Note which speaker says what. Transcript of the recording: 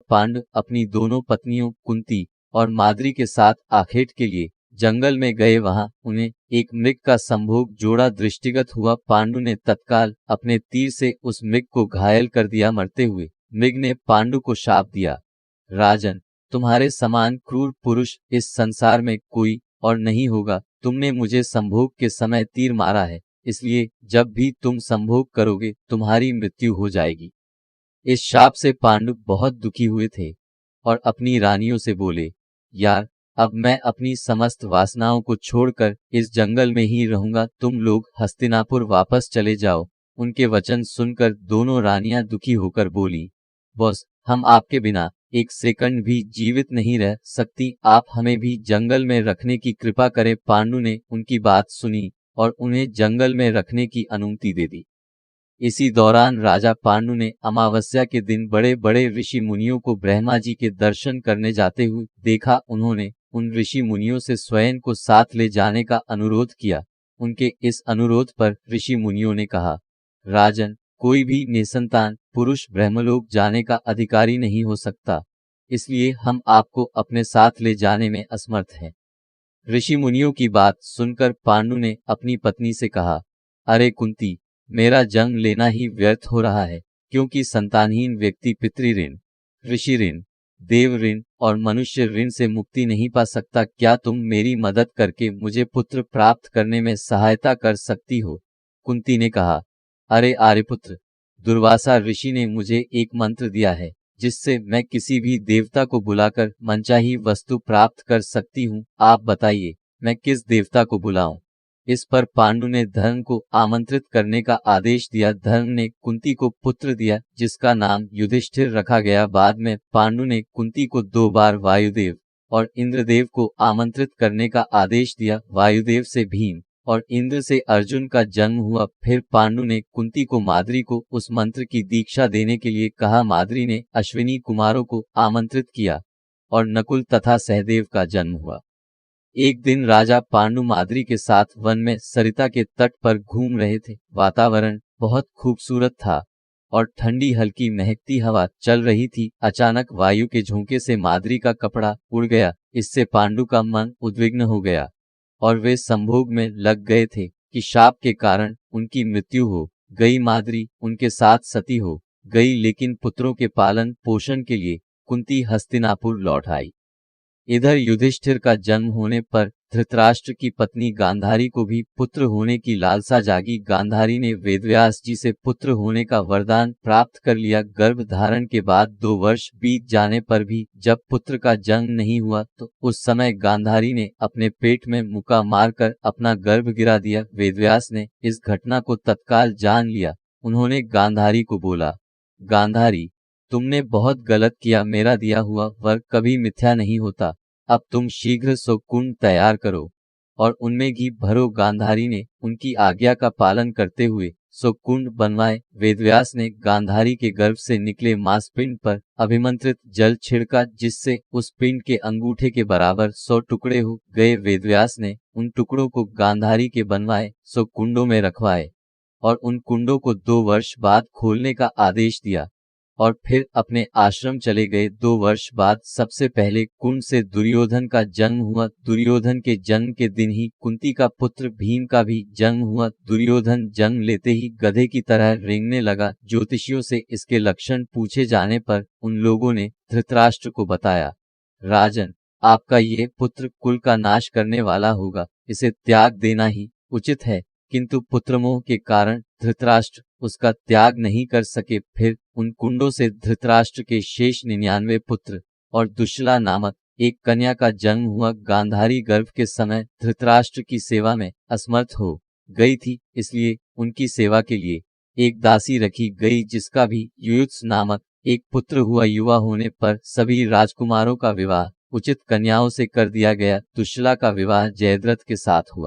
Speaker 1: पांडु अपनी दोनों पत्नियों कुंती और माद्री के साथ आखेट के लिए जंगल में गए। वहां उन्हें एक मृग का संभोग जोड़ा दृष्टिगत हुआ। पांडु ने तत्काल अपने तीर से उस मृग को घायल कर दिया। मरते हुए मृग ने पांडु को शाप दिया, राजन, तुम्हारे समान क्रूर पुरुष इस संसार में कोई और नहीं होगा। तुमने मुझे संभोग के समय तीर मारा है, इसलिए जब भी तुम संभोग करोगे तुम्हारी मृत्यु हो जाएगी। इस शाप से पांडु बहुत दुखी हुए थे और अपनी रानियों से बोले, यार, अब मैं अपनी समस्त वासनाओं को छोड़कर इस जंगल में ही रहूंगा। तुम लोग हस्तिनापुर वापस चले जाओ। उनके वचन सुनकर दोनों रानियां दुखी होकर बोली, बॉस, हम आपके बिना एक सेकंड भी जीवित नहीं रह सकती। आप हमें भी जंगल में रखने की कृपा करें। पांडु ने उनकी बात सुनी और उन्हें जंगल में रखने की अनुमति दे दी। इसी दौरान राजा पांडु ने अमावस्या के दिन बड़े बड़े ऋषि मुनियों को ब्रह्मा जी के दर्शन करने जाते हुए देखा। उन्होंने उन ऋषि मुनियों से स्वयं को साथ ले जाने का अनुरोध किया। उनके इस अनुरोध पर ऋषि मुनियों ने कहा, राजन, कोई भी निसंतान पुरुष ब्रह्मलोक जाने का अधिकारी नहीं हो सकता, इसलिए हम आपको अपने साथ ले जाने में असमर्थ हैं। ऋषि मुनियों की बात सुनकर पांडु ने अपनी पत्नी से कहा, अरे कुंती, मेरा जन्म लेना ही व्यर्थ हो रहा है, क्योंकि संतानहीन व्यक्ति पितृ ऋण, ऋषि ऋण, देव ऋण और मनुष्य ऋण से मुक्ति नहीं पा सकता। क्या तुम मेरी मदद करके मुझे पुत्र प्राप्त करने में सहायता कर सकती हो? कुंती ने कहा, अरे आर्यपुत्र, दुर्वासा ऋषि ने मुझे एक मंत्र दिया है जिससे मैं किसी भी देवता को बुलाकर मनचाही वस्तु प्राप्त कर सकती हूँ। आप बताइए, मैं किस देवता को बुलाऊं? इस पर पांडु ने धर्म को आमंत्रित करने का आदेश दिया। धर्म ने कुंती को पुत्र दिया जिसका नाम युधिष्ठिर रखा गया। बाद में पांडु ने कुंती को 2 बार वायुदेव और इंद्रदेव को आमंत्रित करने का आदेश दिया। वायुदेव से भीम और इंद्र से अर्जुन का जन्म हुआ। फिर पांडु ने कुंती को माद्री को उस मंत्र की दीक्षा देने के लिए कहा। माद्री ने अश्विनी कुमारों को आमंत्रित किया और नकुल तथा सहदेव का जन्म हुआ। एक दिन राजा पांडु माद्री के साथ वन में सरिता के तट पर घूम रहे थे। वातावरण बहुत खूबसूरत था और ठंडी हल्की महकती हवा चल रही थी। अचानक वायु के झोंके से माद्री का कपड़ा उड़ गया। इससे पांडु का मन उद्विग्न हो गया और वे संभोग में लग गए थे कि शाप के कारण उनकी मृत्यु हो गई। माद्री उनके साथ सती हो गई, लेकिन पुत्रों के पालन पोषण के लिए कुंती हस्तिनापुर लौट आई। इधर युधिष्ठिर का जन्म होने पर धृतराष्ट्र की पत्नी गांधारी को भी पुत्र होने की लालसा जागी। गांधारी ने वेदव्यास जी से पुत्र होने का वरदान प्राप्त कर लिया। गर्भ धारण के बाद 2 वर्ष बीत जाने पर भी जब पुत्र का जन्म नहीं हुआ तो उस समय गांधारी ने अपने पेट में मुक्का मारकर अपना गर्भ गिरा दिया। वेदव्यास ने इस घटना को तत्काल जान लिया। उन्होंने गांधारी को बोला, गांधारी, तुमने बहुत गलत किया। मेरा दिया हुआ वर कभी मिथ्या नहीं होता। अब तुम शीघ्र 100 कुंड तैयार करो और उनमें घी भरो। गांधारी ने उनकी आज्ञा का पालन करते हुए 100 कुंड बनवाए। वेदव्यास ने गांधारी के गर्भ से निकले मांसपिंड पर अभिमंत्रित जल छिड़का, जिससे उस पिंड के अंगूठे के बराबर 100 टुकड़े हो गए। वेदव्यास ने उन टुकड़ों को गांधारी के बनवाए 100 कुंडों में रखवाए और उन कुंडों को 2 वर्ष बाद खोलने का आदेश दिया और फिर अपने आश्रम चले गए। 2 वर्ष बाद सबसे पहले कुंड से दुर्योधन का जन्म हुआ। दुर्योधन के जन्म के दिन ही कुंती का पुत्र भीम का भी जन्म हुआ। दुर्योधन जन्म लेते ही गधे की तरह रेंगने लगा। ज्योतिषियों से इसके लक्षण पूछे जाने पर उन लोगों ने धृतराष्ट्र को बताया, राजन, आपका ये पुत्र कुल का नाश करने वाला होगा, इसे त्याग देना ही उचित है। किंतु पुत्रमोह के कारण धृतराष्ट्र उसका त्याग नहीं कर सके। फिर उन कुंडों से धृतराष्ट्र के शेष 99 पुत्र और दुश्ला नामक एक कन्या का जन्म हुआ। गांधारी गर्भ के समय धृतराष्ट्र की सेवा में असमर्थ हो गई थी, इसलिए उनकी सेवा के लिए एक दासी रखी गई, जिसका भी युयुत्स नामक एक पुत्र हुआ। युवा होने पर सभी राजकुमारों का विवाह उचित कन्याओं से कर दिया गया। दुश्ला का विवाह जयद्रथ के साथ हुआ।